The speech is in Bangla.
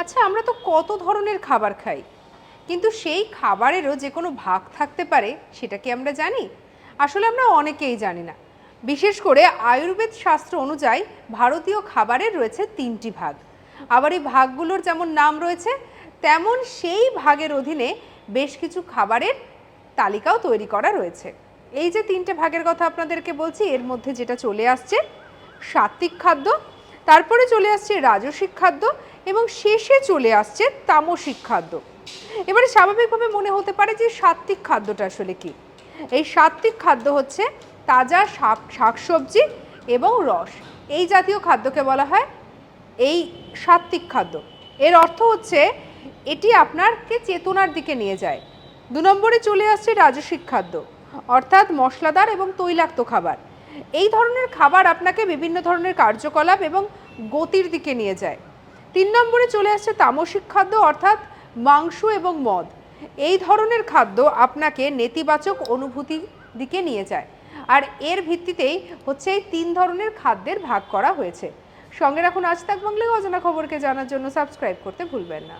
আচ্ছা, আমরা তো কত ধরনের খাবার খাই, কিন্তু সেই খাবারেরও যে কোনো ভাগ থাকতে পারে সেটা কি আমরা জানি? আসলে আমরা অনেকেই জানি না। বিশেষ করে আয়ুর্বেদ শাস্ত্র অনুযায়ী ভারতীয় খাবারের রয়েছে 3টি ভাগ। আবার এই ভাগগুলোর যেমন নাম রয়েছে, তেমন সেই ভাগের অধীনে বেশ কিছু খাবারের তালিকাও তৈরি করা রয়েছে। এই যে 3টে ভাগের কথা আপনাদেরকে বলছি, এর মধ্যে যেটা চলে আসছে সাত্ত্বিক খাদ্য, তারপরে চলে আসছে রাজসিক খাদ্য এবং শেষে চলে আসছে তামসিক খাদ্য। এবারে স্বাভাবিকভাবে মনে হতে পারে যে সাত্ত্বিক খাদ্যটা আসলে কি? এই সাত্ত্বিক খাদ্য হচ্ছে তাজা শাকসবজি এবং রস, এই জাতীয় খাদ্যকে বলা হয় এই সাত্ত্বিক খাদ্য। এর অর্থ হচ্ছে এটি আপনাকে চেতনার দিকে নিয়ে যায়। 2 নম্বরে চলে আসছে রাজসিক খাদ্য, অর্থাৎ মশলাদার এবং তৈলাক্ত খাবার। এই ধরনের খাবার আপনাকে বিভিন্ন ধরনের কার্যকলাপ এবং গতির দিকে নিয়ে যায়। 3 নম্বরে চলে আসছে তামসিক খাদ্য, অর্থাৎ মাংস এবং মদ। এই ধরনের খাদ্য আপনাকে নেতিবাচক অনুভূতির দিকে নিয়ে যায়। আর এর ভিত্তিতেই হচ্ছে এই 3 ধরনের খাদ্যের ভাগ করা হয়েছে। সঙ্গে রাখুন আজ তাক বাংলায়, অজানা খবরকে জানার জন্য সাবস্ক্রাইব করতে ভুলবেন না।